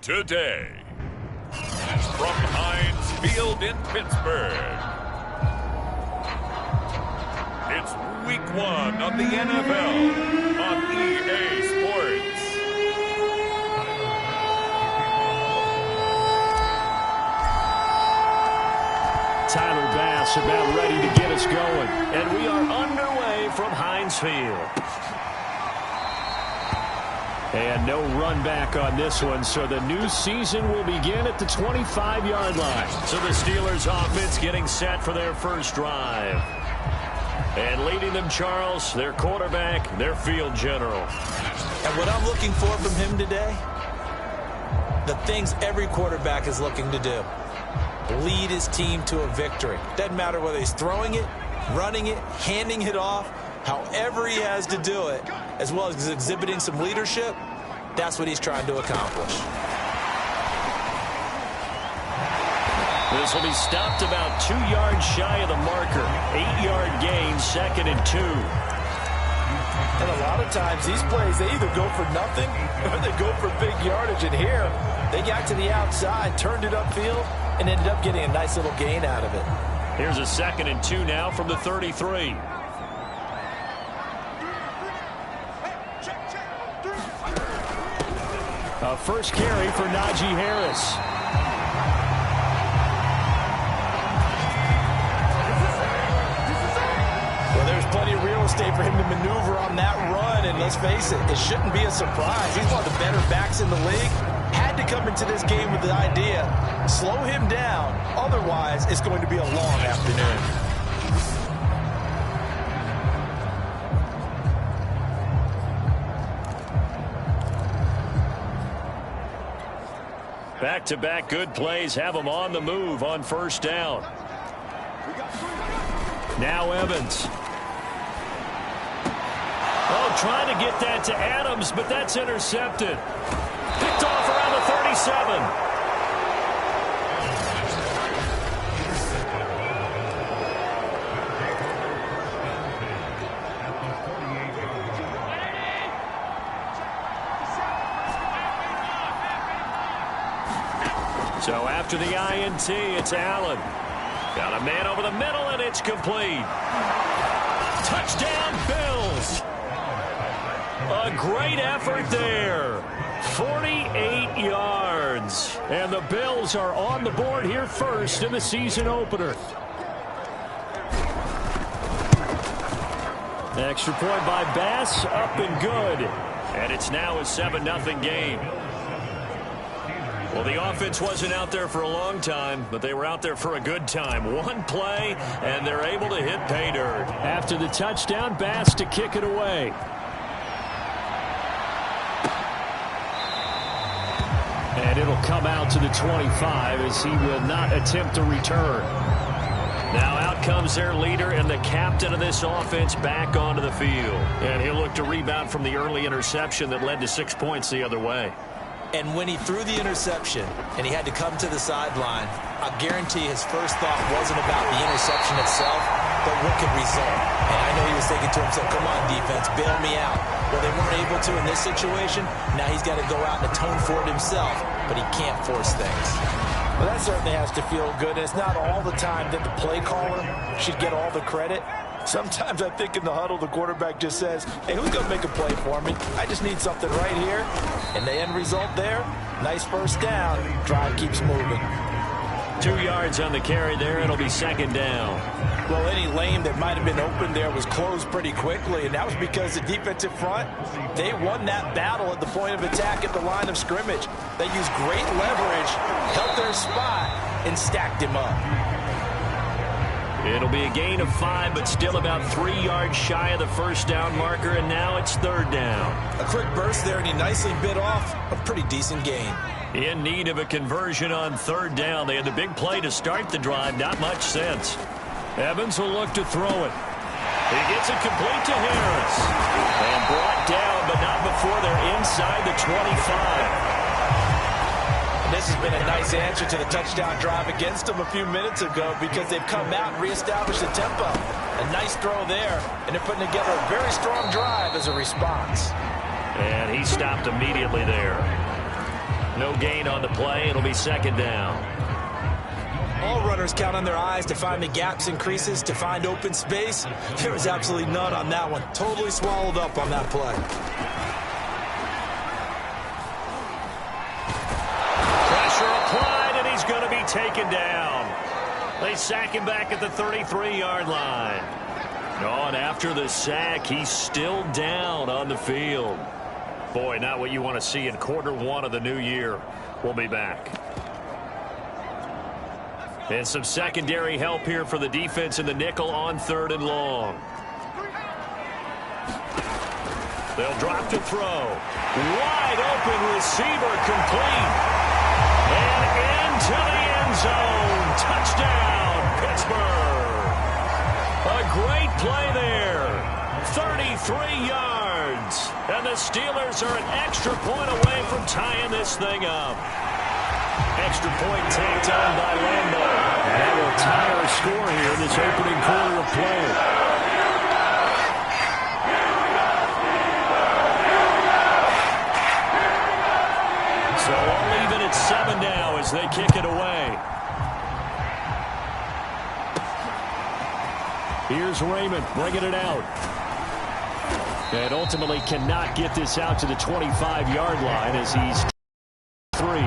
today. From Heinz Field in Pittsburgh, it's Week 1 of the NFL on EA Sports. Tyler Bass about ready to get us going. And we are underway from Heinz Field. And no run back on this one, so the new season will begin at the 25-yard line. So the Steelers offense getting set for their first drive. And leading them, Charles, their quarterback, their field general. And what I'm looking for from him today, the things every quarterback is looking to do. Lead his team to a victory. Doesn't matter whether he's throwing it, running it, handing it off, however he has to do it, as well as exhibiting some leadership, that's what he's trying to accomplish. This will be stopped about 2 yards shy of the marker. 8-yard gain, 2nd and 2. And a lot of times these plays, they either go for nothing or they go for big yardage. And here, they got to the outside, turned it upfield, and ended up getting a nice little gain out of it. Here's a 2nd and 2 now from the 33. A first carry for Najee Harris. Well, there's plenty of real estate for him to maneuver on that run, and let's face it, it shouldn't be a surprise. He's one of the better backs in the league. Had to come into this game with the idea, slow him down, otherwise it's going to be a long afternoon. Back-to-back good plays have them on the move on first down. Now Evans. Oh, trying to get that to Adams, but that's intercepted. Picked off around the 37. So after the INT, it's Allen. Got a man over the middle, and it's complete. Touchdown, Bills. A great effort there. 48 yards. And the Bills are on the board here first in the season opener. Extra point by Bass, up and good. And it's now a 7-0 game. Well, the offense wasn't out there for a long time, but they were out there for a good time. One play, and they're able to hit pay dirt. After the touchdown, Bass to kick it away. And it'll come out to the 25 as he will not attempt to return. Now out comes their leader and the captain of this offense back onto the field. And he'll look to rebound from the early interception that led to 6 points the other way. And when he threw the interception and he had to come to the sideline, I guarantee his first thought wasn't about the interception itself, but what could result. And I know he was thinking to himself, come on, defense, bail me out. Well, they weren't able to in this situation. Now he's got to go out and atone for it himself, but he can't force things. Well, that certainly has to feel good. It's not all the time that the play caller should get all the credit. Sometimes I think in the huddle, the quarterback just says, hey, who's going to make a play for me? I just need something right here. And the end result there, nice first down. Drive keeps moving. 2 yards on the carry there. It'll be 2nd down. Well, any lane that might have been open there was closed pretty quickly, and that was because the defensive front, they won that battle at the point of attack at the line of scrimmage. They used great leverage, held their spot, and stacked him up. It'll be a gain of 5, but still about 3 yards shy of the first down marker, and now it's 3rd down. A quick burst there, and he nicely bit off a pretty decent gain. In need of a conversion on 3rd down. They had the big play to start the drive. Not much sense. Evans will look to throw it. He gets it complete to Harris. And brought down, but not before they're inside the 25. This has been a nice answer to the touchdown drive against them a few minutes ago because they've come out and reestablished the tempo. A nice throw there, and they're putting together a very strong drive as a response. And he stopped immediately there. No gain on the play. It'll be second down. All runners count on their eyes to find the gaps and creases, to find open space. There was absolutely none on that one. Totally swallowed up on that play. Pressure applied, and he's going to be taken down. They sack him back at the 33-yard line. Oh, and after the sack, he's still down on the field. Boy, not what you want to see in quarter one of the new year. We'll be back. And some secondary help here for the defense in the nickel on 3rd and long. They'll drop to throw. Wide open receiver complete. And into the end zone. Touchdown, Pittsburgh. A great play there. 33 yards. And the Steelers are an extra point away from tying this thing up. Extra point tacked on by Lambo. That will tie our score here in this opening quarter of play. So all even at 7 now as they kick it away. Here's Raymond bringing it out. And ultimately cannot get this out to the 25-yard line as he's 3.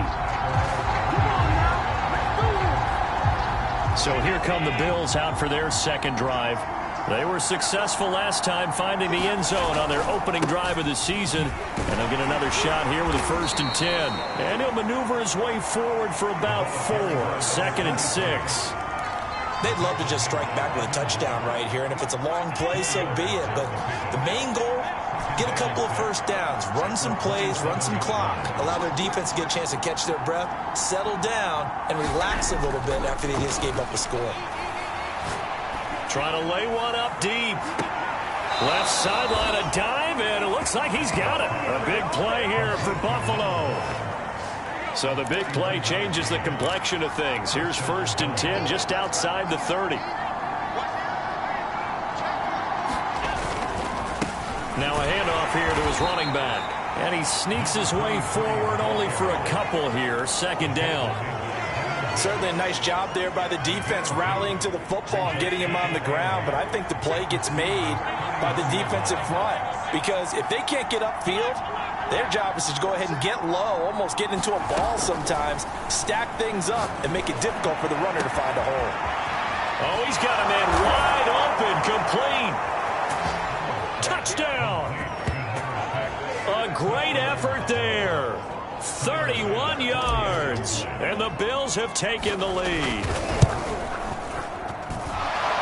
So here come the Bills out for their second drive. They were successful last time finding the end zone on their opening drive of the season. And they'll get another shot here with a 1st and 10. And he'll maneuver his way forward for about 4. 2nd and 6. They'd love to just strike back with a touchdown right here. And if it's a long play, so be it. But the main goal, get a couple of first downs, run some plays, run some clock, allow their defense to get a chance to catch their breath, settle down, and relax a little bit after they just gave up a score. Trying to lay one up deep. Left sideline, a dive, and it looks like he's got it. A big play here for Buffalo. So the big play changes the complexion of things. Here's 1st and 10 just outside the 30. Now a handoff here to his running back. And he sneaks his way forward only for a couple here. 2nd down. Certainly a nice job there by the defense rallying to the football and getting him on the ground. But I think the play gets made by the defensive front. Because if they can't get upfield, their job is to go ahead and get low, almost get into a ball sometimes, stack things up, and make it difficult for the runner to find a hole. Oh, he's got a man wide open, complete. Touchdown. A great effort there. 31 yards. And the Bills have taken the lead.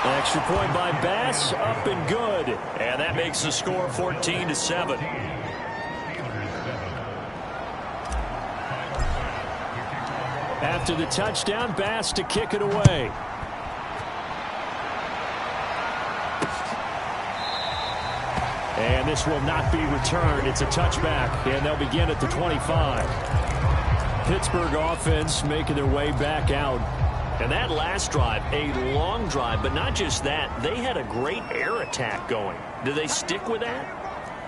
An extra point by Bass, up and good. And that makes the score 14-7. After the touchdown, Bass to kick it away. And this will not be returned. It's a touchback, and they'll begin at the 25. Pittsburgh offense making their way back out. And that last drive, a long drive, but not just that. They had a great air attack going. Do they stick with that?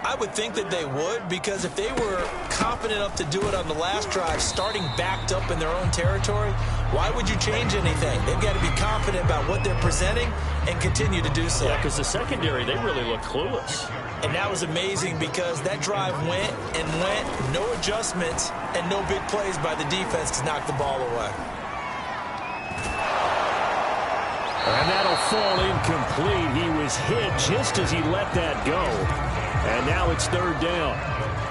I would think that they would, because if they were confident enough to do it on the last drive, starting backed up in their own territory, why would you change anything? They've got to be confident about what they're presenting and continue to do so. Yeah, because the secondary, they really look clueless. And that was amazing because that drive went and went, no adjustments, and no big plays by the defense to knock the ball away. And that'll fall incomplete. He was hit just as he let that go. And now it's 3rd down.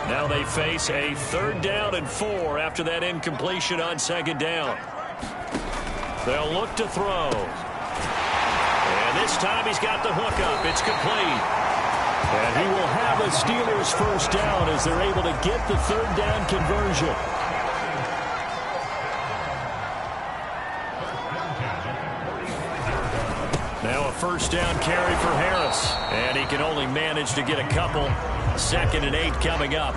Now they face a 3rd down and 4 after that incompletion on 2nd down. They'll look to throw. And this time he's got the hook up. It's complete. And he will have a Steelers 1st down as they're able to get the 3rd down conversion. Now a 1st down carry for Harris. And he can only manage to get a couple. 2nd and 8 coming up.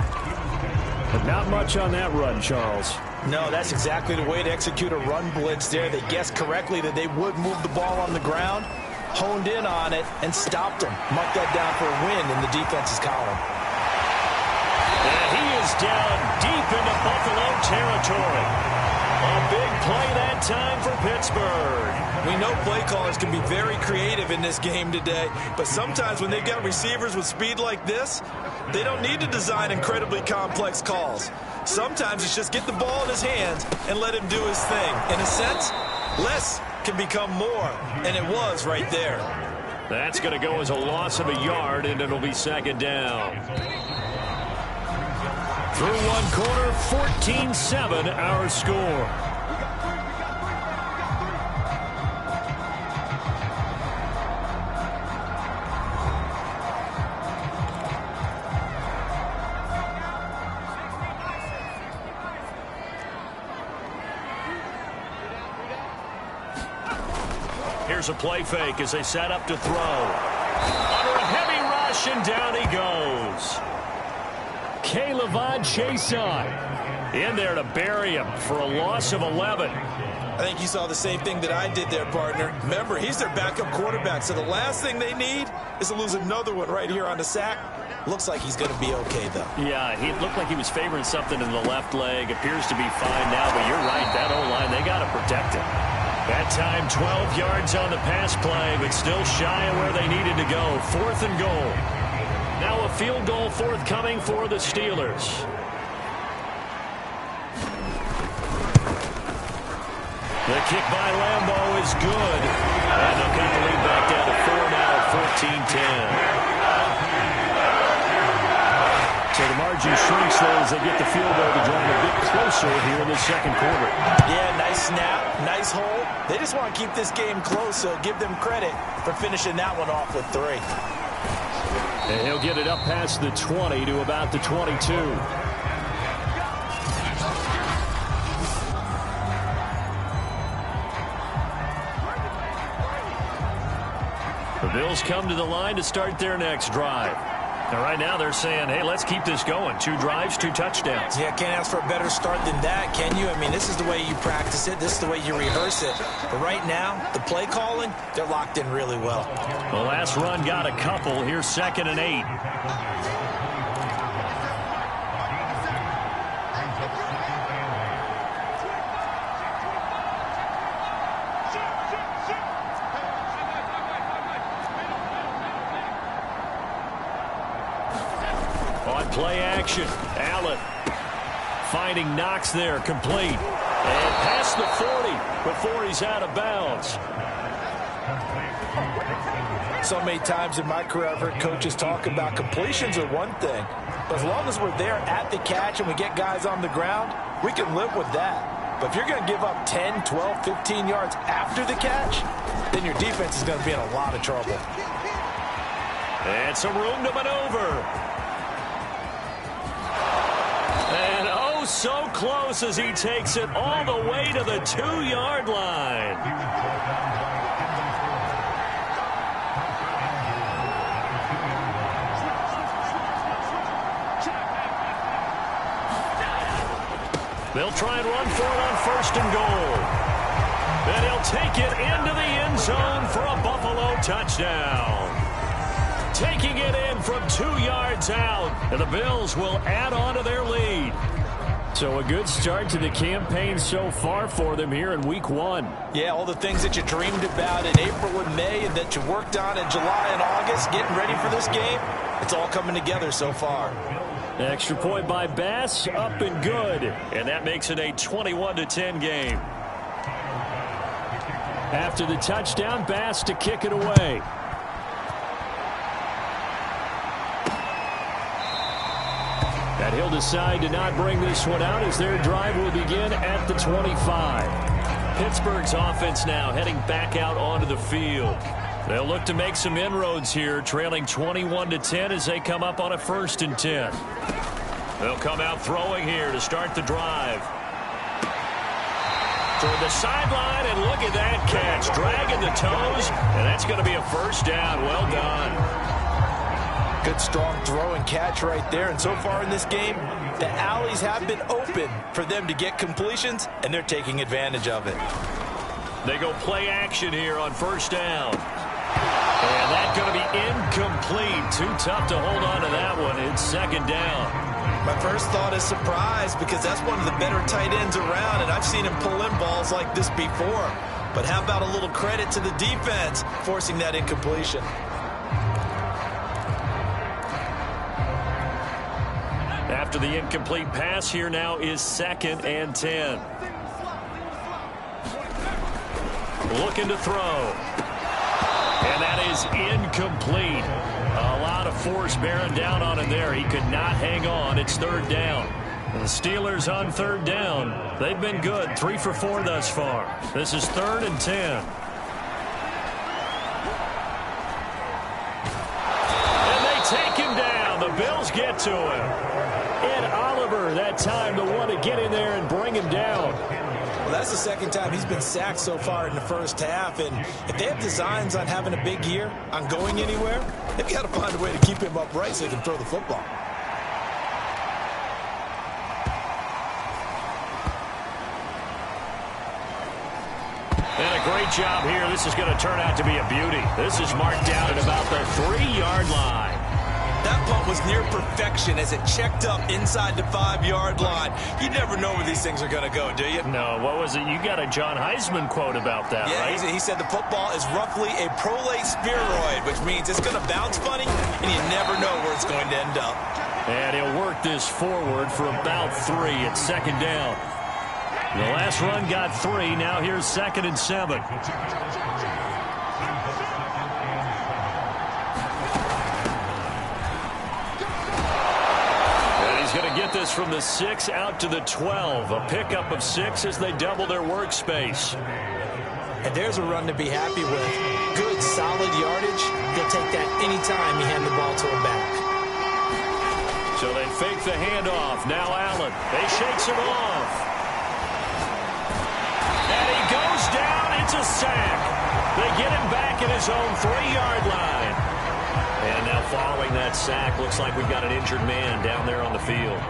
But not much on that run, Charles. No, that's exactly the way to execute a run blitz there. They guessed correctly that they would move the ball on the ground, honed in on it, and stopped them. Mark that down for a win in the defense's column. And he is down deep into Buffalo territory. time for Pittsburgh. We know play callers can be very creative in this game today, but sometimes when they've got receivers with speed like this, they don't need to design incredibly complex calls. Sometimes it's just get the ball in his hands and let him do his thing. In a sense, less can become more, and it was right there. That's going to go as a loss of a yard, and it'll be second down. Through one quarter, 14-7 our score. Here's a play fake as they set up to throw. Under a heavy rush, and down he goes. K'Lavon Chaisson in there to bury him for a loss of 11. I think you saw the same thing that I did there, partner. Remember, he's their backup quarterback, so the last thing they need is to lose another one right here on the sack. Looks like he's going to be okay, though. Yeah, he looked like he was favoring something in the left leg. Appears to be fine now, but you're right. That O-line, they got to protect him. That time, 12 yards on the pass play, but still shy of where they needed to go. 4th and goal. Now a field goal forthcoming for the Steelers. The kick by Lambo is good. And they'll cut the lead back down to 4 now at 14-10. So the margin shrinks there as they get the field goal to drive a bit closer here in the second quarter. Yeah, nice snap, nice hold. They just want to keep this game close, so give them credit for finishing that one off with 3. And he'll get it up past the 20 to about the 22. The Bills come to the line to start their next drive. Now, right now, they're saying, hey, let's keep this going. 2 drives, 2 touchdowns. Yeah, can't ask for a better start than that, can you? I mean, this is the way you practice it. This is the way you rehearse it. But right now, the play calling, they're locked in really well. The last run got a couple. Here's 2nd and 8. Play action. Allen finding Knox there, complete. And past the 40 before he's out of bounds. So many times in my career, I've heard coaches talk about completions are one thing. But as long as we're there at the catch and we get guys on the ground, we can live with that. But if you're going to give up 10, 12, 15 yards after the catch, then your defense is going to be in a lot of trouble. And some room to maneuver. And oh, so close as he takes it all the way to the 2-yard line. They'll try and run for it on 1st and goal. And he'll take it into the end zone for a Buffalo touchdown. Taking it in from 2 yards out, and the Bills will add on to their lead. So a good start to the campaign so far for them here in Week 1. Yeah, all the things that you dreamed about in April and May and that you worked on in July and August, getting ready for this game, it's all coming together so far. Extra point by Bass, up and good. And that makes it a 21-10 game. After the touchdown, Bass to kick it away. And he'll decide to not bring this one out as their drive will begin at the 25. Pittsburgh's offense now heading back out onto the field. They'll look to make some inroads here, trailing 21-10 as they come up on a 1st and 10. They'll come out throwing here to start the drive. Toward the sideline, and look at that catch, dragging the toes, and that's going to be a 1st down. Well done. Good, strong throw and catch right there. And so far in this game, the alleys have been open for them to get completions, and they're taking advantage of it. They go play action here on 1st down. And that's going to be incomplete. Too tough to hold on to that one. It's 2nd down. My first thought is surprise because that's one of the better tight ends around, and I've seen him pull in balls like this before. But how about a little credit to the defense forcing that incompletion? After the incomplete pass, here now is 2nd and 10. Looking to throw. And that is incomplete. A lot of force bearing down on him there. He could not hang on. It's 3rd down. And the Steelers on 3rd down. They've been good. 3 for 4 thus far. This is 3rd and 10. And they take him down. The Bills get to him. Ed Oliver that time the one to get in there and bring him down. Well, that's the 2nd time he's been sacked so far in the first half. And if they have designs on having a big year, on going anywhere, they've got to find a way to keep him upright so he can throw the football. And a great job here. This is going to turn out to be a beauty. This is marked down at about the 3-yard line. That punt was near perfection as it checked up inside the 5-yard line. You never know where these things are going to go, do you? No, what was it? You got a John Heisman quote about that, right? Yeah, he said the football is roughly a prolate spheroid, which means it's going to bounce funny, and you never know where it's going to end up. And he'll work this forward for about 3. It's 2nd down. The last run got 3. Now here's 2nd and 7. Get this from the 6 out to the 12. A pickup of 6 as they double their workspace. And there's a run to be happy with. Good, solid yardage. He'll take that anytime you hand the ball to him back. So they fake the handoff. Now Allen. They shakes him off. And he goes down. It's a sack. They get him back at his own 3-yard line. And now following that sack, looks like we've got an injured man down there on the field.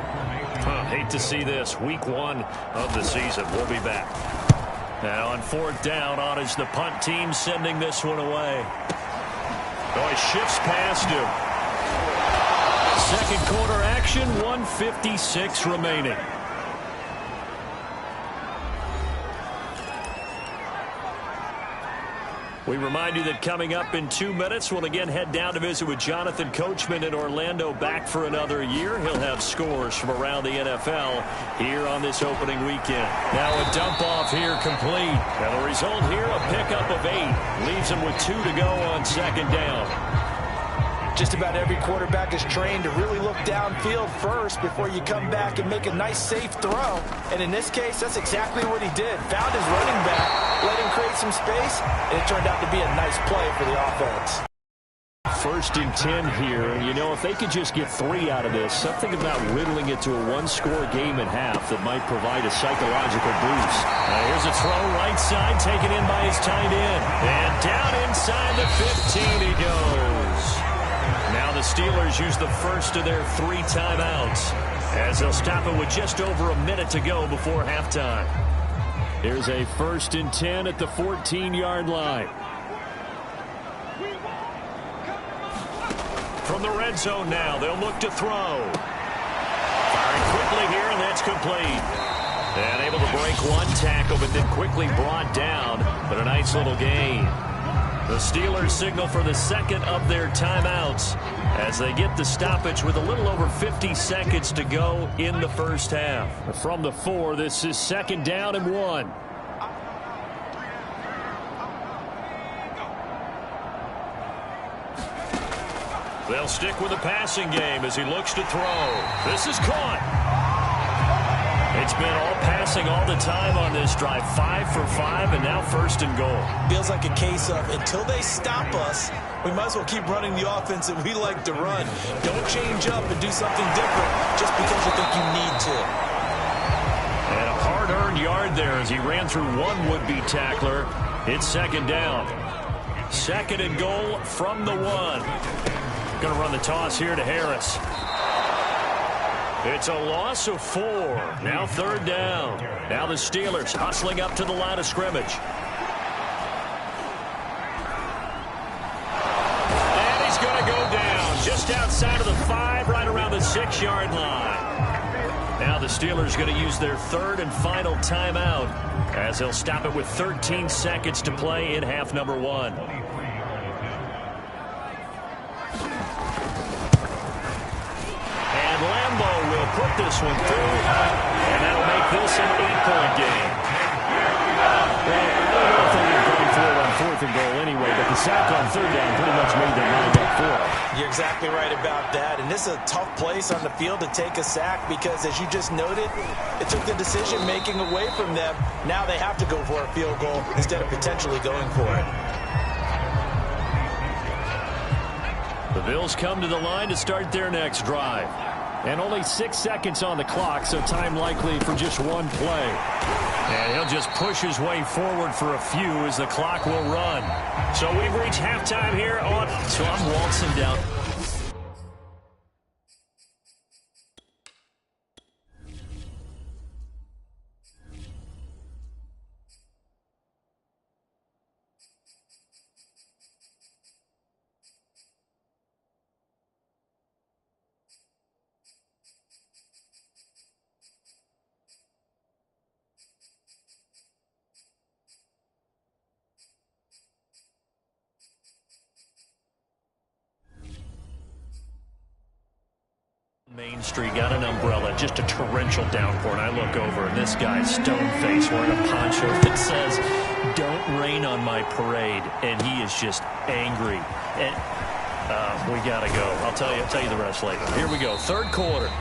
Hate to see this. Week 1 of the season. We'll be back. Now on 4th down, on is the punt team sending this one away. Oh, he shifts past him. 2nd quarter action, 1:56 remaining. We remind you that coming up in 2 minutes, we'll again head down to visit with Jonathan Coachman in Orlando, back for another year. He'll have scores from around the NFL here on this opening weekend. Now a dump off here complete. And the result here, a pickup of 8. Leaves him with 2 to go on 2nd down. Just about every quarterback is trained to really look downfield first before you come back and make a nice, safe throw. And in this case, that's exactly what he did. Found his running back, let him create some space, and it turned out to be a nice play for the offense. 1st and 10 here. And, you know, if they could just get 3 out of this, something about whittling it to a 1-score game at half that might provide a psychological boost. Here's a throw right side, taken in by his tight end. And down inside the 15 he goes. Now the Steelers use the first of their 3 timeouts as they'll stop it with just over a minute to go before halftime. Here's a 1st and 10 at the 14-yard line. From the red zone now, they'll look to throw. Firing quickly here, and that's complete. And able to break 1 tackle, but then quickly brought down. But a nice little gain. The Steelers signal for the 2nd of their timeouts as they get the stoppage with a little over 50 seconds to go in the first half. From the 4, this is 2nd down and 1. They'll stick with the passing game as he looks to throw. This is caught. It's been all passing all the time on this drive. 5 for 5, and now 1st and goal. Feels like a case of until they stop us, we might as well keep running the offense that we like to run. Don't change up and do something different just because you think you need to. And a hard-earned yard there as he ran through one would-be tackler. It's 2nd down. 2nd and goal from the 1. Going to run the toss here to Harris. It's a loss of 4. Now 3rd down. Now the Steelers hustling up to the line of scrimmage. And he's going to go down just outside of the 5, right around the 6-yard line. Now the Steelers going to use their third and final timeout as they'll stop it with 13 seconds to play in half number 1. And Lambo will put this one through, and that'll make this an 8-point game. Well, I don't know if they were going for it on 4th and goal anyway, but the sack on 3rd down pretty much made their mind up for it. You're exactly right about that. And this is a tough place on the field to take a sack because, as you just noted, it took the decision-making away from them. Now they have to go for a field goal instead of potentially going for it. The Bills come to the line to start their next drive. And only 6 seconds on the clock, so time likely for just one play. And he'll just push his way forward for a few as the clock will run. So we've reached halftime here on... So I'm waltzing down. Main Street, got an umbrella, just a torrential downpour, and I look over, and this guy's stone-faced wearing a poncho that says, "Don't rain on my parade," and he is just angry. And we got to go. I'll tell you the rest later. Here we go, 3rd quarter.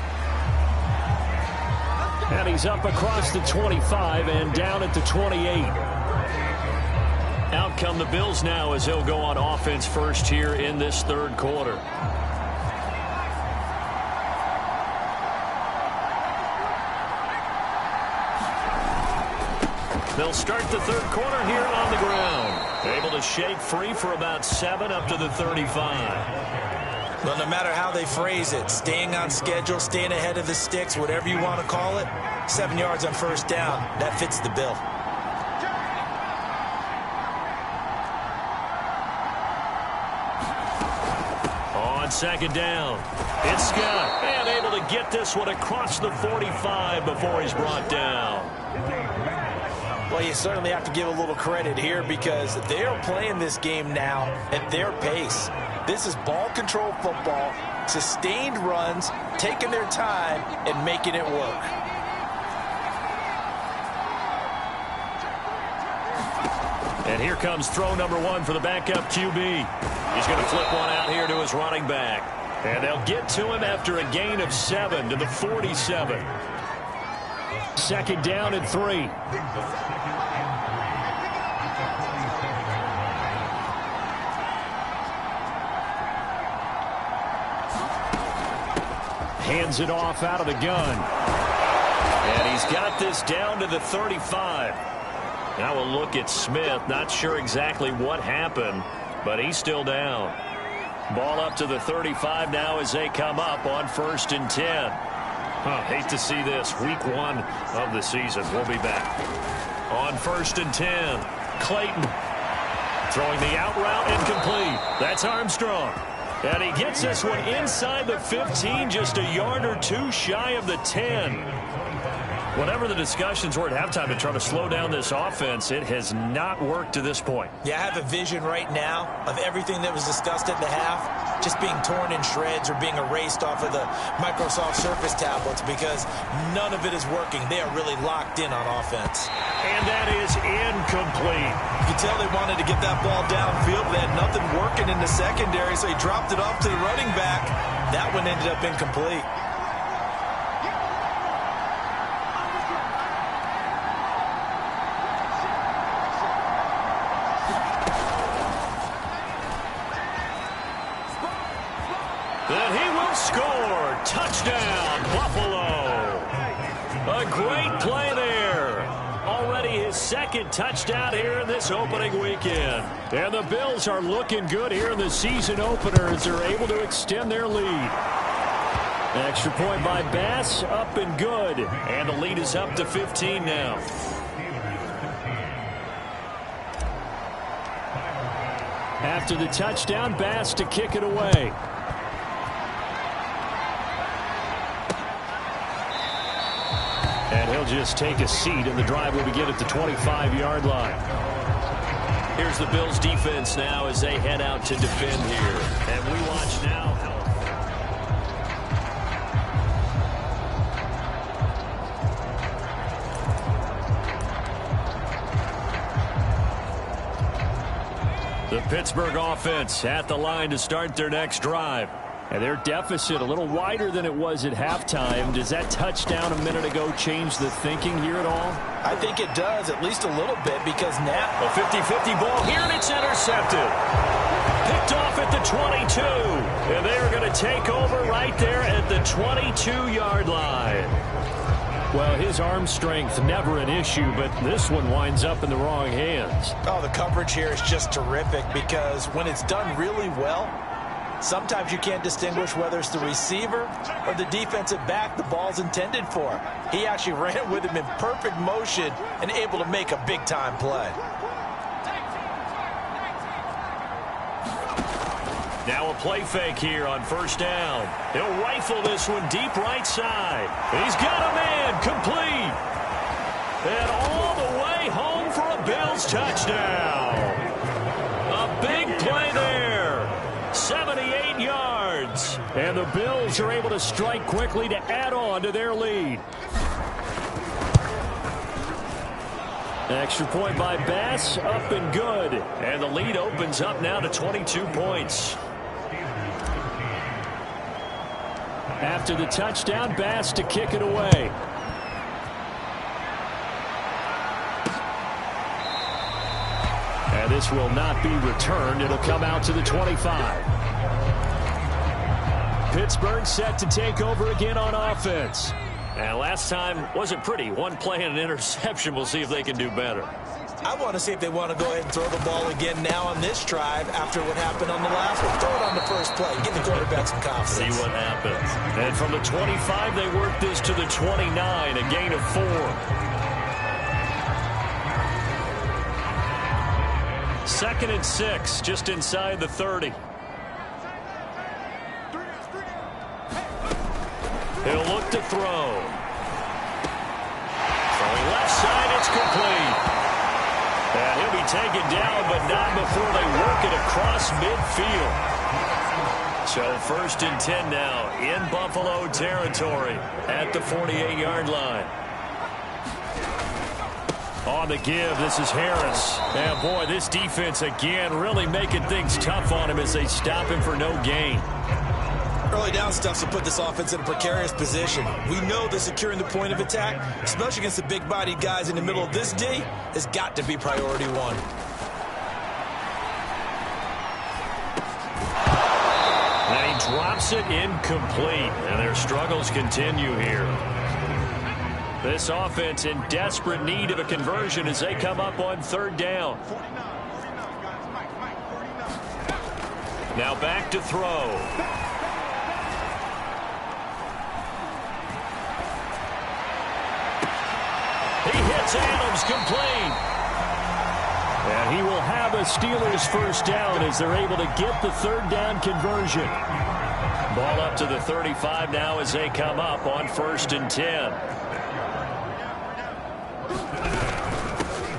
And he's up across the 25 and down at the 28. Out come the Bills now as he'll go on offense first here in this 3rd quarter. They'll start the 3rd quarter here on the ground. Able to shake free for about 7 up to the 35. Well, no matter how they phrase it, staying on schedule, staying ahead of the sticks, whatever you want to call it, 7 yards on 1st down, that fits the bill. On 2nd down, it's Scott, and able to get this one across the 45 before he's brought down. Well, you certainly have to give a little credit here because they're playing this game now at their pace. This is ball control football, sustained runs, taking their time, and making it work. And here comes throw number 1 for the backup QB. He's going to flip one out here to his running back. And they'll get to him after a gain of 7 to the 47. 2nd down and 3. Hands it off out of the gun. And he's got this down to the 35. Now we'll look at Smith. Not sure exactly what happened, but he's still down. Ball up to the 35 now as they come up on 1st and 10. Hate to see this. Week 1 of the season. We'll be back. On 1st and 10, Clayton throwing the out route incomplete. That's Armstrong. And he gets this one inside the 15, just a yard or 2 shy of the 10. Whatever the discussions were at halftime to try to slow down this offense, it has not worked to this point. Yeah, I have a vision right now of everything that was discussed at the half just being torn in shreds or being erased off of the Microsoft Surface tablets because none of it is working. They are really locked in on offense. And that is incomplete. You can tell they wanted to get that ball downfield. They had nothing working in the secondary, so he dropped it off to the running back. That one ended up incomplete. And he will score. Touchdown, Buffalo. A great play there. Already his 2nd touchdown here in this opening weekend. And the Bills are looking good here in the season opener as they're able to extend their lead. Extra point by Bass, up and good. And the lead is up to 15 now. After the touchdown, Bass to kick it away. And he'll just take a seat, and the drive will begin at the 25-yard line. Here's the Bills defense now as they head out to defend here. And we watch now how the Pittsburgh offense at the line to start their next drive. And their deficit a little wider than it was at halftime. Does that touchdown a minute ago change the thinking here at all? I think it does, at least a little bit, because now a 50-50 ball here, and it's intercepted. Picked off at the 22. And they are going to take over right there at the 22-yard line. Well, his arm strength never an issue, but this one winds up in the wrong hands. Oh, the coverage here is just terrific because when it's done really well, sometimes you can't distinguish whether it's the receiver or the defensive back the ball's intended for. He actually ran with him in perfect motion and able to make a big-time play. Now a play fake here on first down. He'll rifle this one deep right side. He's got a man complete. And all the way home for a Bills touchdown. A big play there. 78 yards. And the Bills are able to strike quickly to add on to their lead. Extra point by Bass, up and good. And the lead opens up now to 22 points. After the touchdown, Bass to kick it away. And this will not be returned. It'll come out to the 25. Pittsburgh set to take over again on offense. And last time wasn't pretty. One play and an interception. We'll see if they can do better. I want to see if they want to go ahead and throw the ball again now on this drive after what happened on the last one. Throw it on the first play. Give the quarterback some confidence. See what happens. And from the 25, they work this to the 29, a gain of 4. Second and 6, just inside the 30. He'll look to throw. Throwing left side, it's complete. And he'll be taken down, but not before they work it across midfield. So first and 10 now in Buffalo territory at the 48-yard line. On the give, this is Harris. And boy, this defense again really making things tough on him as they stop him for no gain. Early down stuff will put this offense in a precarious position. We know that securing the point of attack, especially against the big-bodied guys in the middle of this D, has got to be priority one. And he drops it incomplete. And their struggles continue here. This offense in desperate need of a conversion as they come up on third down. Now back to throw. He hits Adams complete. And he will have a Steelers first down as they're able to get the third down conversion. Ball up to the 35 now as they come up on first and 10.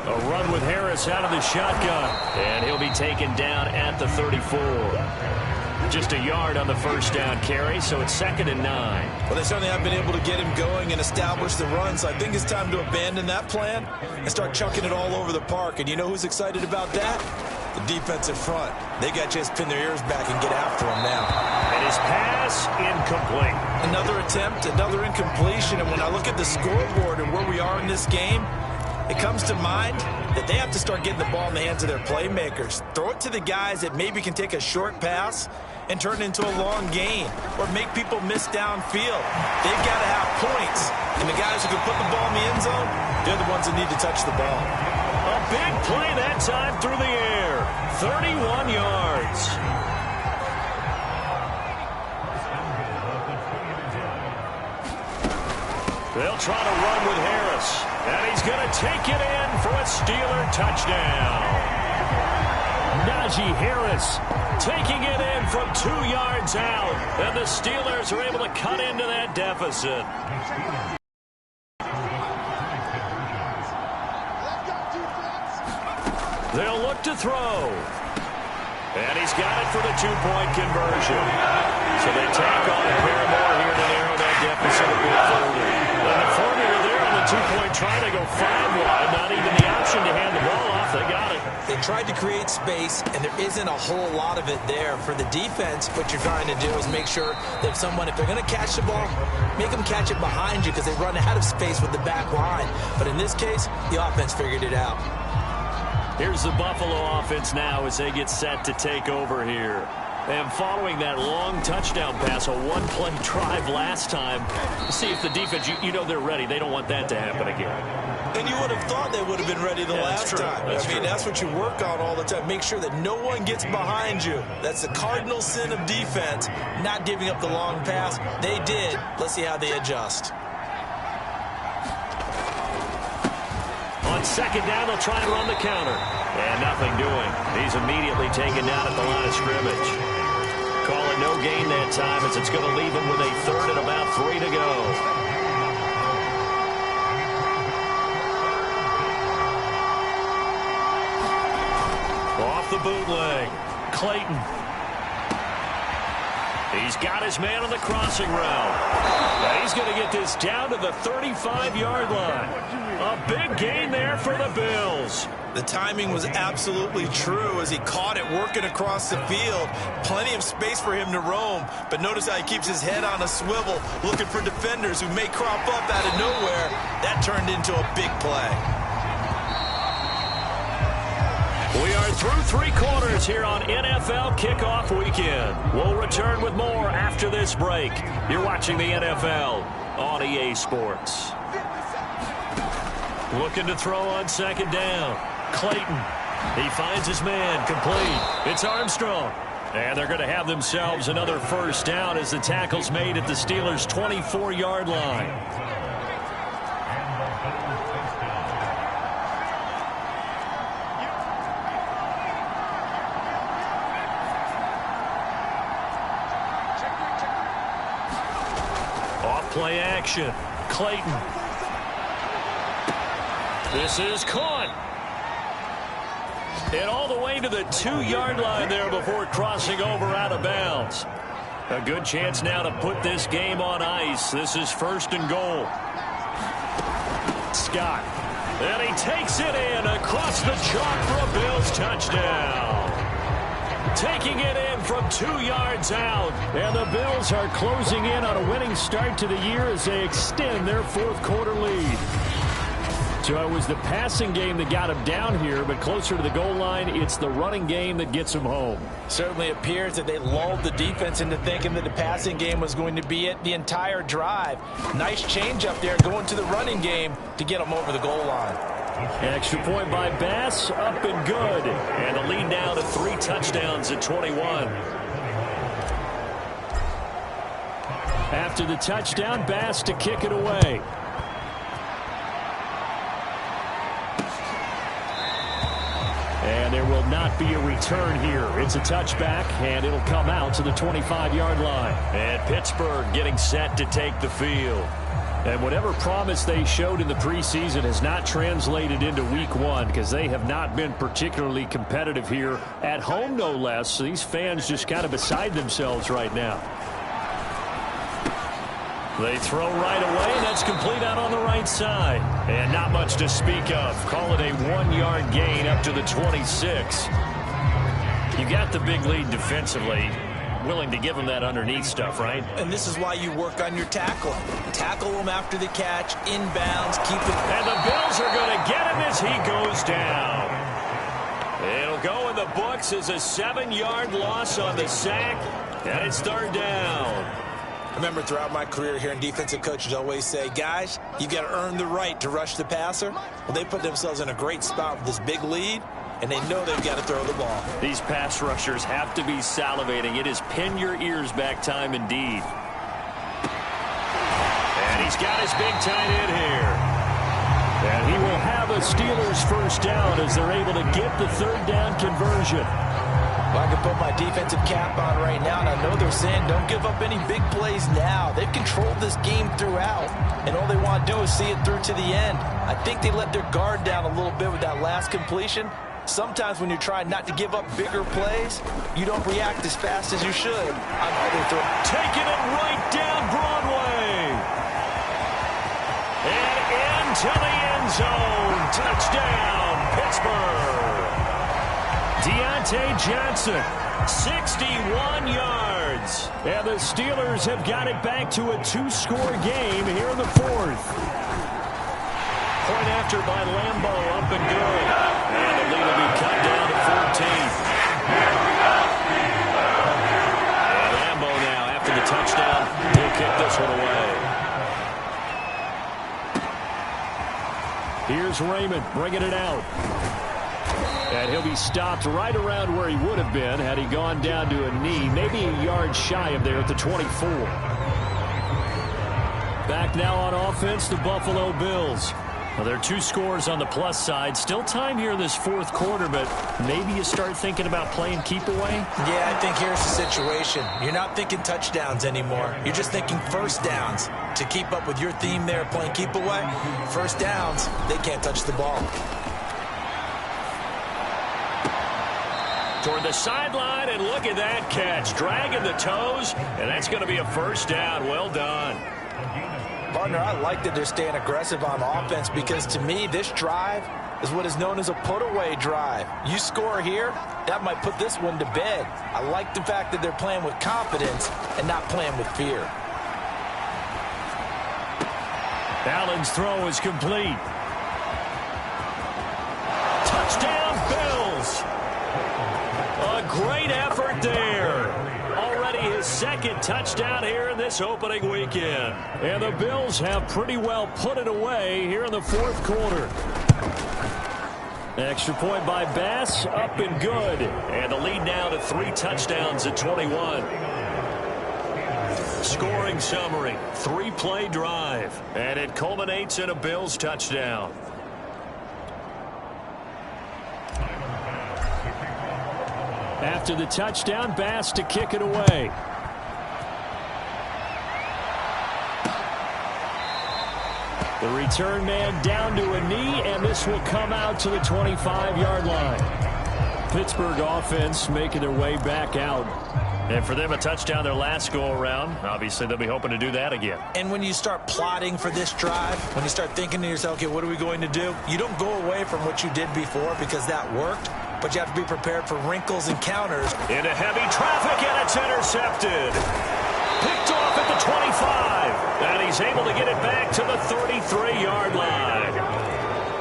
A run with Harris out of the shotgun. And he'll be taken down at the 34. Just a yard on the first down carry, so it's second and 9. Well, they certainly have been able to get him going and establish the run, so I think it's time to abandon that plan and start chucking it all over the park. And you know who's excited about that? The defensive front. They got a chance to pin their ears back and get after him now. And his pass incomplete. Another attempt, another incompletion, and when I look at the scoreboard and where we are in this game, it comes to mind that they have to start getting the ball in the hands of their playmakers. Throw it to the guys that maybe can take a short pass and turn it into a long gain or make people miss downfield. They've got to have points. And the guys who can put the ball in the end zone, they're the ones that need to touch the ball. A big play that time through the air. 31 yards. They'll try to run with Harris. And he's going to take it in for a Steeler touchdown. Najee Harris taking it in from 2 yards out. And the Steelers are able to cut into that deficit. They'll look to throw. And he's got it for the two-point conversion. So they tack on a pair more here to narrow that deficit a bit further. And the formula there on the two-point try to go 5 wide. Not even the option to hand the ball off. They got it. They tried to create space, and there isn't a whole lot of it there. For the defense, what you're trying to do is make sure that if they're going to catch the ball, make them catch it behind you because they run out of space with the back line. But in this case, the offense figured it out. Here's the Buffalo offense now as they get set to take over here. And following that long touchdown pass, a one-play drive last time, see if the defense, you know they're ready. They don't want that to happen again. And you would have thought they would have been ready the last time. I mean, that's what you work on all the time. Make sure that no one gets behind you. That's the cardinal sin of defense, not giving up the long pass. They did. Let's see how they adjust. On second down, they'll try and run the counter. And nothing doing. He's immediately taken down at the line of scrimmage. Call it no gain that time as it's going to leave him with a third and about 3 to go. Off the bootleg. Clayton. He's got his man on the crossing route. Now he's going to get this down to the 35-yard line. A big gain there for the Bills. The timing was absolutely true as he caught it working across the field. Plenty of space for him to roam, but notice how he keeps his head on a swivel looking for defenders who may crop up out of nowhere. That turned into a big play. We are through 3 quarters here on NFL Kickoff Weekend. We'll return with more after this break. You're watching the NFL on EA Sports. Looking to throw on second down. Clayton. He finds his man complete. It's Armstrong. And they're going to have themselves another first down as the tackle's made at the Steelers' 24-yard line. Off play action. Clayton. This is caught. And all the way to the 2-yard line there before crossing over out of bounds. A good chance now to put this game on ice. This is first and goal. Scott. And he takes it in across the chalk for a Bills touchdown. Taking it in from 2 yards out. And the Bills are closing in on a winning start to the year as they extend their 4th quarter lead. So it was the passing game that got him down here, but closer to the goal line, it's the running game that gets him home. Certainly appears that they lulled the defense into thinking that the passing game was going to be it the entire drive. Nice change up there going to the running game to get them over the goal line. Extra point by Bass, up and good. And the lead now to 3 touchdowns at 21. After the touchdown, Bass to kick it away. And there will not be a return here. It's a touchback, and it'll come out to the 25-yard line. And Pittsburgh getting set to take the field. And whatever promise they showed in the preseason has not translated into week 1 because they have not been particularly competitive here at home, no less. So these fans just kind of beside themselves right now. They throw right away, and that's complete out on the right side. And not much to speak of. Call it a 1-yard gain up to the 26. You got the big lead defensively. Willing to give them that underneath stuff, right? And this is why you work on your tackling. Tackle them after the catch, inbounds, keep it. And the Bills are going to get him as he goes down. It'll go in the books as a 7-yard loss on the sack, and it's 3rd down. I remember throughout my career hearing defensive coaches always say, guys, you got to earn the right to rush the passer. Well, they put themselves in a great spot with this big lead, and they know they've got to throw the ball. These pass rushers have to be salivating. It is pin your ears back time indeed. And he's got his big tight end here. And he will have a Steelers first down as they're able to get the 3rd down conversion. Well, I can put my defensive cap on right now, and I know they're saying don't give up any big plays now. They've controlled this game throughout, and all they want to do is see it through to the end. I think they let their guard down a little bit with that last completion, Sometimes when you're trying not to give up bigger plays, you don't react as fast as you should on other throws. Taking it right down Broadway. And into the end zone. Touchdown, Pittsburgh. Deontay Johnson, 61 yards. And the Steelers have got it back to a 2-score game here in the fourth. Point after by Lambo, up and good. And the lead will be cut down to 14. And Lambo now, after the touchdown, he'll kick this one away. Here's Raymond bringing it out. And he'll be stopped right around where he would have been had he gone down to a knee, maybe a yard shy of there at the 24. Back now on offense, the Buffalo Bills. Well, there are 2 scores on the plus side. Still time here in this fourth quarter, but maybe you start thinking about playing keep away? Yeah, I think here's the situation. You're not thinking touchdowns anymore. You're just thinking first downs. To keep up with your theme there, playing keep away, first downs, they can't touch the ball. Toward the sideline, and look at that catch. Dragging the toes, and that's going to be a first down. Well done. Partner, I like that they're staying aggressive on offense because to me, this drive is what is known as a put-away drive. You score here, that might put this one to bed. I like the fact that they're playing with confidence and not playing with fear. Allen's throw is complete. Touchdown, Bills. A great effort there. Already his second touchdown here in this opening weekend. And the Bills have pretty well put it away here in the fourth quarter. Extra point by Bass, up and good. And the lead now to 3 touchdowns at 21. Scoring summary, 3-play drive. And it culminates in a Bills touchdown. After the touchdown, Bass to kick it away. The return man down to a knee, and this will come out to the 25-yard line. Pittsburgh offense making their way back out. And for them, a touchdown their last go-around. Obviously, they'll be hoping to do that again. And when you start plotting for this drive, when you start thinking to yourself, okay, what are we going to do? You don't go away from what you did before because that worked. But you have to be prepared for wrinkles and counters. Into heavy traffic, and it's intercepted. Picked off at the 25. And he's able to get it back to the 33-yard line.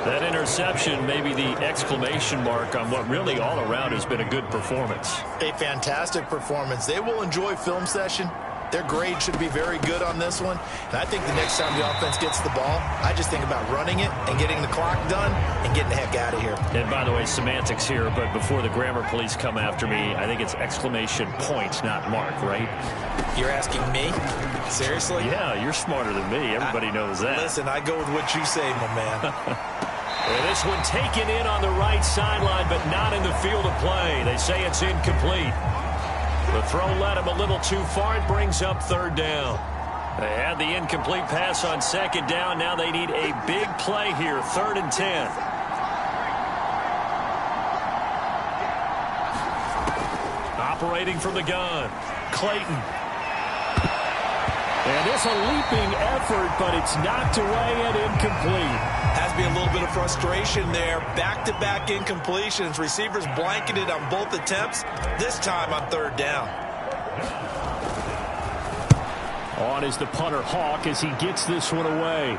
That interception may be the exclamation mark on what really all around has been a good performance. A fantastic performance. They will enjoy film session. Their grade should be very good on this one. And I think the next time the offense gets the ball, I just think about running it and getting the clock done and getting the heck out of here. And by the way, semantics here, but before the grammar police come after me, I think it's exclamation point, not mark, right? You're asking me? Seriously? Yeah, you're smarter than me. Everybody knows that. Listen, I go with what you say, my man. And this one taken in on the right sideline, but not in the field of play. They say it's incomplete. The throw led him a little too far. It brings up third down. They had the incomplete pass on second down. Now they need a big play here, 3rd and 10. Operating from the gun, Clayton. And it's a leaping effort, but it's knocked away and incomplete. Has to be a little bit of frustration there. Back-to-back incompletions. Receivers blanketed on both attempts, this time on 3rd down. On is the punter, Hawk, as he gets this one away.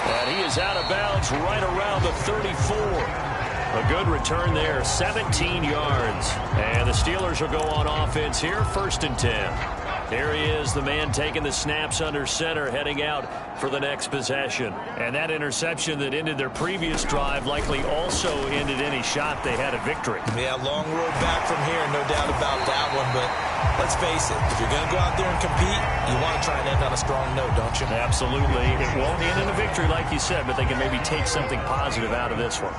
And he is out of bounds right around the 34. A good return there, 17 yards. And the Steelers will go on offense here, 1st and 10. Here he is, the man taking the snaps under center, heading out for the next possession. And that interception that ended their previous drive likely also ended any shot they had at victory. Yeah, long road back from here, no doubt about that one. But let's face it, if you're going to go out there and compete, you want to try and end on a strong note, don't you? Absolutely. It won't end in a victory like you said, but they can maybe take something positive out of this one.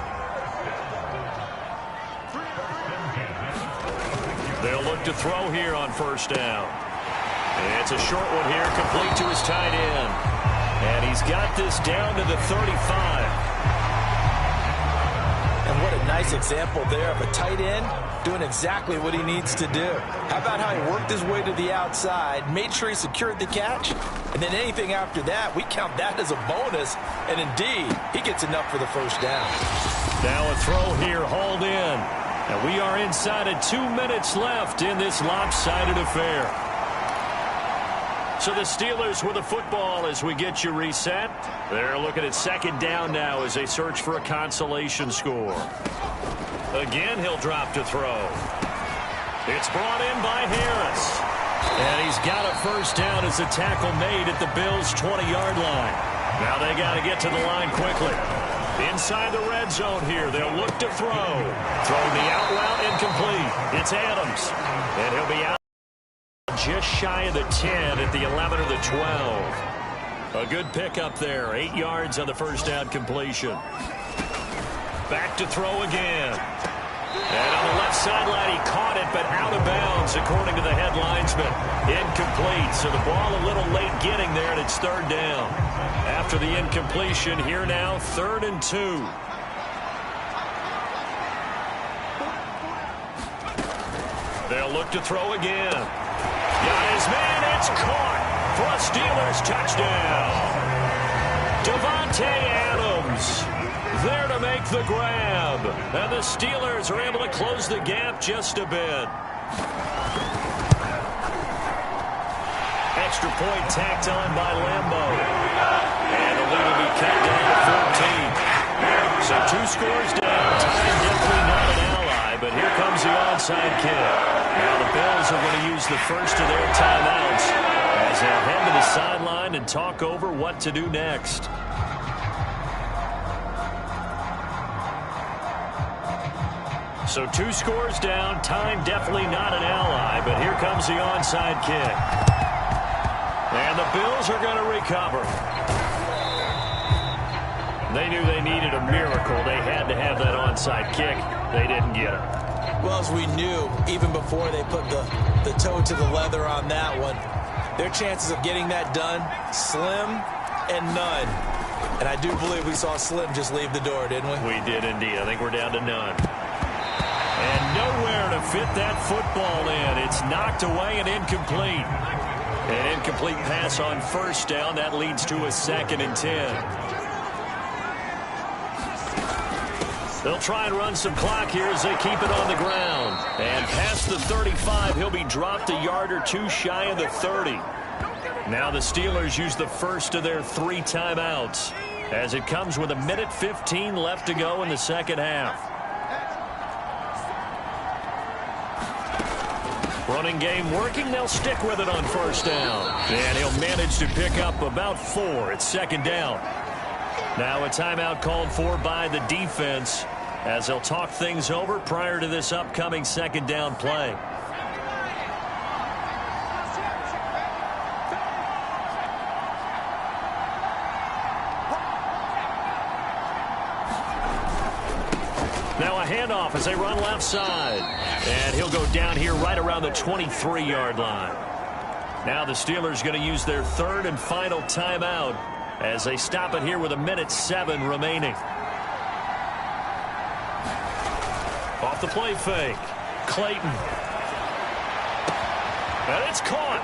They'll look to throw here on 1st down. It's a short one here, complete to his tight end. And he's got this down to the 35. And what a nice example there of a tight end doing exactly what he needs to do. How about how he worked his way to the outside, made sure he secured the catch, and then anything after that, we count that as a bonus. And indeed, he gets enough for the first down. Now a throw here, hauled in. And we are inside of 2 minutes left in this lopsided affair. So the Steelers with the football as we get you reset. They're looking at second down now as they search for a consolation score. Again, he'll drop to throw. It's brought in by Harris. And he's got a first down as a tackle made at the Bills' 20-yard line. Now they got to get to the line quickly. Inside the red zone here, they'll look to throw. Throwing the out route incomplete. It's Adams. And he'll be out just shy of the 10 at the 11 or the 12. A good pickup there. 8 yards on the first down completion. Back to throw again. And on the left sideline, he caught it, but out of bounds, according to the head linesman. Incomplete, so the ball a little late getting there, and it's third down. After the incompletion, here now, 3rd and 2. They'll look to throw again. Got his man, it's caught for a Steelers touchdown. Davante Adams there to make the grab. And the Steelers are able to close the gap just a bit. Extra point tacked on by Lambo. And the lead will be cut down to 14. So 2 scores down. Time definitely not an ally, but here comes the onside kick. Now the Bills are going to use the first of their timeouts as they'll head to the sideline and talk over what to do next. So 2 scores down. Time definitely not an ally, but here comes the onside kick. And the Bills are going to recover. They knew they needed a miracle. They had to have that onside kick. They didn't get it. Well, as we knew, even before they put the toe to the leather on that one, their chances of getting that done, slim and none. And I do believe we saw Slim just leave the door, didn't we? We did indeed. I think we're down to none. And nowhere to fit that football in. It's knocked away and incomplete. An incomplete pass on first down. That leads to a 2nd and 10. They'll try and run some clock here as they keep it on the ground. And past the 35, he'll be dropped a yard or 2 shy of the 30. Now the Steelers use the first of their 3 timeouts as it comes with 1:15 left to go in the second half. Running game working. They'll stick with it on first down. And he'll manage to pick up about 4 at second down. Now a timeout called for by the defense as they'll talk things over prior to this upcoming second down play. Now a handoff as they run left side. And he'll go down here right around the 23-yard line. Now the Steelers going to use their 3rd and final timeout as they stop it here with 1:07 remaining. Off the play fake. Clayton. And it's caught.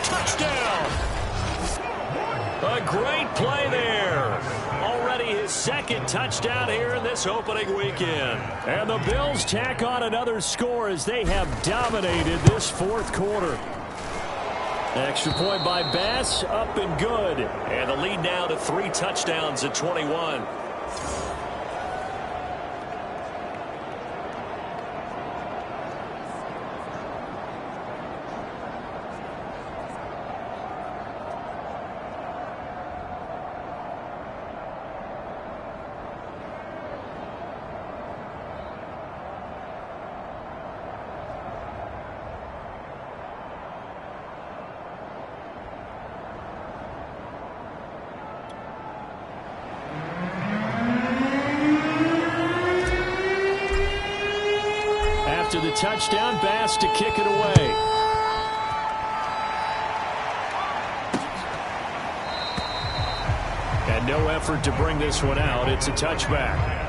Touchdown. A great play there. Already his 2nd touchdown here in this opening weekend. And the Bills tack on another score as they have dominated this 4th quarter. Extra point by Bass, up and good. And the lead now to 3 touchdowns at 21. After the touchdown, Bass to kick it away. And no effort to bring this one out. It's a touchback.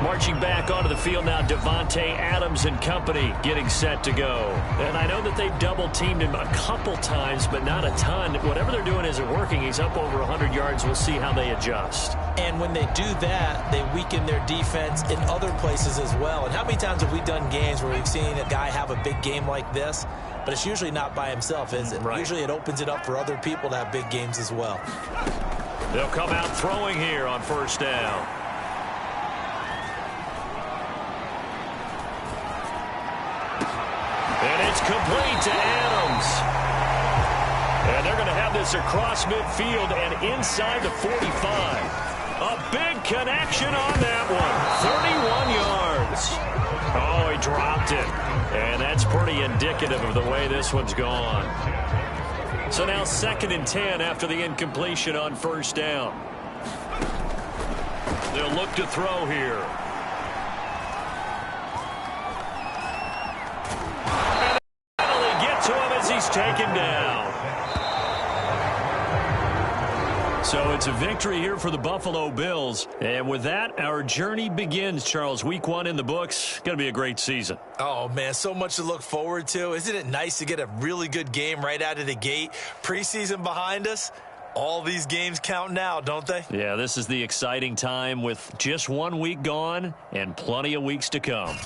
Marching back onto the field now, Davante Adams and company getting set to go. And I know that they've double-teamed him a couple times, but not a ton. Whatever they're doing isn't working. He's up over 100 yards. We'll see how they adjust. And when they do that, they weaken their defense in other places as well. And how many times have we done games where we've seen a guy have a big game like this, but it's usually not by himself, is it? Right. Usually it opens it up for other people to have big games as well. They'll come out throwing here on first down. And it's complete to Adams. And they're going to have this across midfield and inside the 45. A big connection on that one. 31 yards. Oh, he dropped it. And that's pretty indicative of the way this one's gone. So now 2nd and 10 after the incompletion on first down. They'll look to throw here. He's taken down. So it's a victory here for the Buffalo Bills. And with that, our journey begins, Charles. Week 1 in the books. Going to be a great season. Oh, man, so much to look forward to. Isn't it nice to get a really good game right out of the gate? Preseason behind us. All these games count now, don't they? Yeah, this is the exciting time with just 1 week gone and plenty of weeks to come.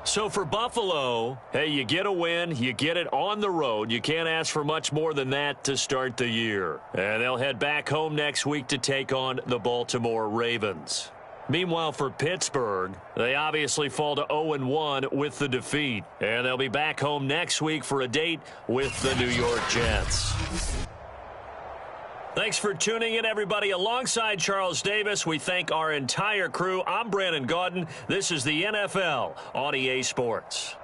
So for Buffalo, hey, you get a win, you get it on the road. You can't ask for much more than that to start the year. And they'll head back home next week to take on the Baltimore Ravens. Meanwhile, for Pittsburgh, they obviously fall to 0-1 with the defeat. And they'll be back home next week for a date with the New York Jets. Thanks for tuning in, everybody. Alongside Charles Davis, we thank our entire crew. I'm Brandon Gaudin. This is the NFL on EA Sports.